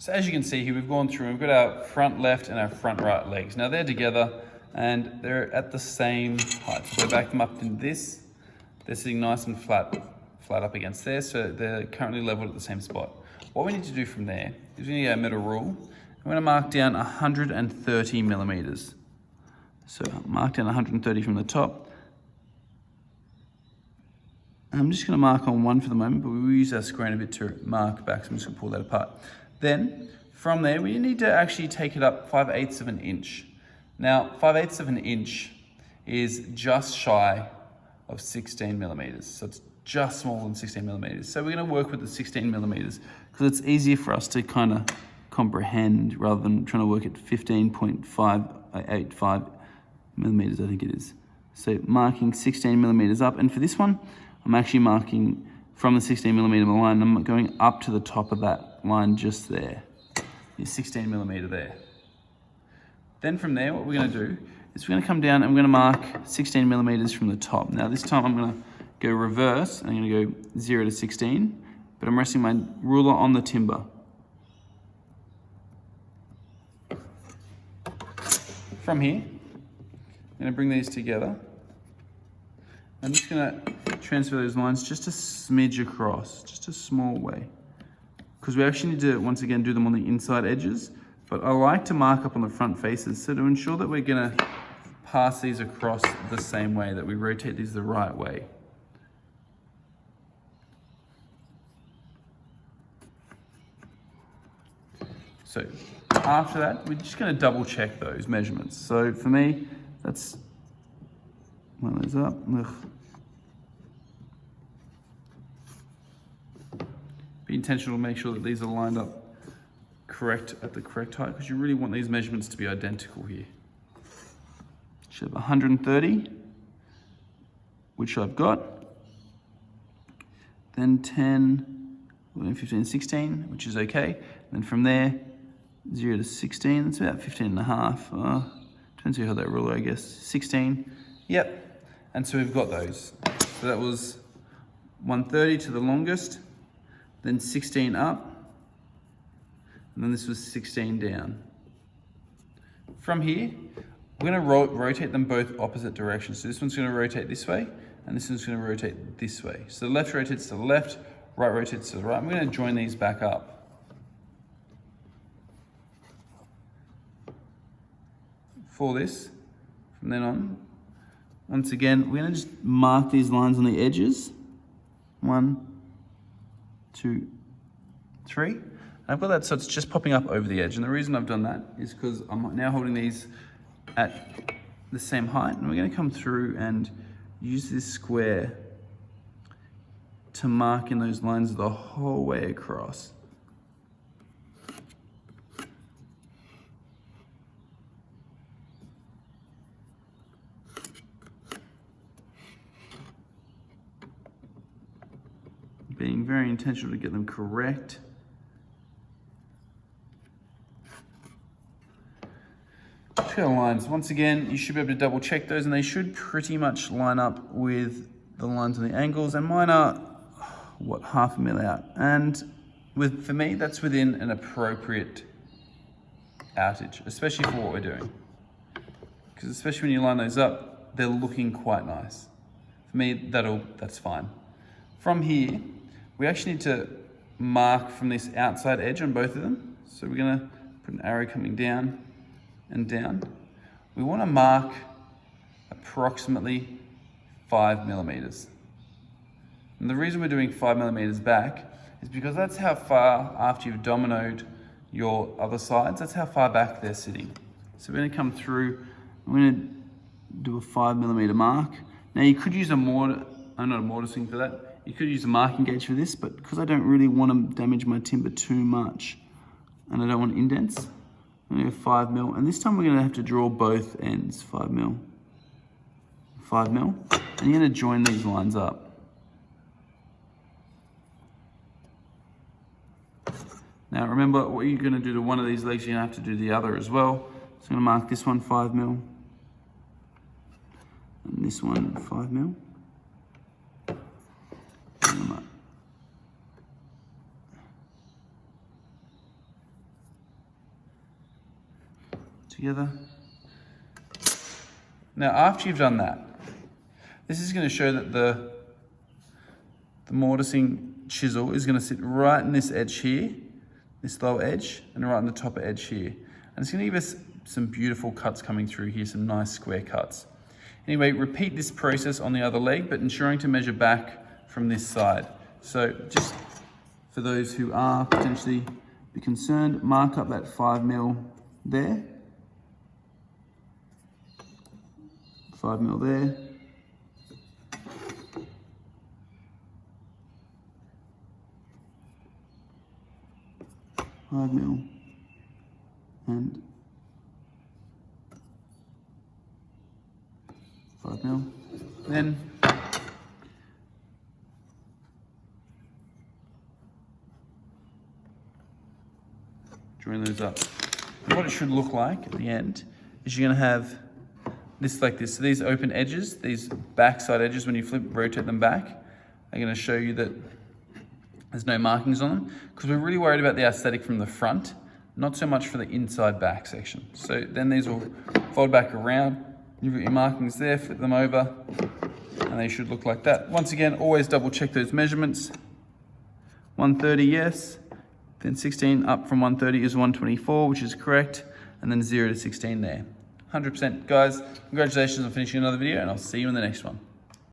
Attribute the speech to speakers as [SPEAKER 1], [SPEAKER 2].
[SPEAKER 1] So as you can see here, we've gone through and we've got our front left and our front right legs. Now they're together and they're at the same height. So we back them up in this. They're sitting nice and flat up against there. So they're currently leveled at the same spot. What we need to do from there is we need our middle rule. I'm gonna mark down 130 millimeters. So mark down 130 from the top. I'm just gonna mark on one for the moment, but we will use our square in a bit to mark back, so I'm just gonna pull that apart. Then, from there, we need to actually take it up 5/8 of an inch. Now, 5/8 of an inch is just shy of 16 millimeters. So it's just smaller than 16 millimeters. So we're gonna work with the 16 millimeters because it's easier for us to kind of comprehend rather than trying to work at 15.585 millimeters, I think it is. So marking 16 millimeters up. And for this one, I'm actually marking from the 16 millimeter line, I'm going up to the top of that line just there. Is 16 millimeter there. Then from there, what we're gonna do is we're gonna come down and we're gonna mark 16 millimeters from the top. Now this time I'm gonna go reverse, I'm gonna go 0 to 16, but I'm resting my ruler on the timber. From here, I'm gonna bring these together. I'm just gonna transfer those lines just a smidge across, just a small way. Because we actually need to, once again, do them on the inside edges, but I like to mark up on the front faces. So to ensure that we're gonna pass these across the same way, that we rotate these the right way. So after that, we're just gonna double check those measurements. So for me, that's one of those up. Ugh. Be intentional to make sure that these are lined up correct at the correct height, because you really want these measurements to be identical here. Should have 130, which I've got. Then 10, 11, 15, 16, which is okay. And then from there, 0 to 16, that's about 15 and a half. Depends how that ruler, I guess. 16, yep. And so we've got those. So that was 130 to the longest, then 16 up, and then this was 16 down. From here, we're gonna rotate them both opposite directions. So this one's gonna rotate this way, and this one's gonna rotate this way. So the left rotates to the left, right rotates to the right. I'm gonna join these back up. For this, from then on, once again, we're gonna just mark these lines on the edges. 1, 2, 3. I've got that so it's just popping up over the edge. And the reason I've done that is because I'm now holding these at the same height. And we're gonna come through and use this square to mark in those lines the whole way across. Being very intentional to get them correct. Lines. Once again, you should be able to double check those and they should pretty much line up with the lines on the angles, and mine are, what, 1/2 mil out. And for me, that's within an appropriate outage, especially for what we're doing. Because especially when you line those up, they're looking quite nice. For me, that's fine. From here, we actually need to mark from this outside edge on both of them. So we're gonna put an arrow coming down and down. We want to mark approximately 5 millimeters. And the reason we're doing 5 millimeters back is because that's how far, after you've dominoed your other sides, that's how far back they're sitting. So we're going to come through, I'm going to do a 5 millimeter mark. Now you could use a mortar, I'm not a mortising for that. You could use a marking gauge for this, but because I don't really want to damage my timber too much and I don't want indents, I'm gonna go 5 mil, and this time we're gonna have to draw both ends, 5 mil, 5 mil, and you're gonna join these lines up. Now remember, what you're gonna do to one of these legs, you're gonna have to do the other as well. So I'm gonna mark this one 5 mil, and this one 5 mil. together. Now, after you've done that, this is going to show that the mortising chisel is going to sit right in this edge here, this low edge, and right on the top edge here. And it's going to give us some beautiful cuts coming through here, some nice square cuts. Anyway, repeat this process on the other leg, but ensuring to measure back from this side. So just for those who are potentially concerned, mark up that 5mm there. 5mm there. $5mm and 5mm. Then join those up. And what it should look like at the end is you're going to have this like this. So these open edges, these backside edges, when you rotate them back, are going to show you that there's no markings on them, because we're really worried about the aesthetic from the front, not so much for the inside back section. So then these will fold back around. You've got your markings there, flip them over, and they should look like that. Once again, always double check those measurements. 130, yes. Then 16 up from 130 is 124, which is correct. And then 0 to 16 there. 100%. Guys, congratulations on finishing another video, and I'll see you in the next one.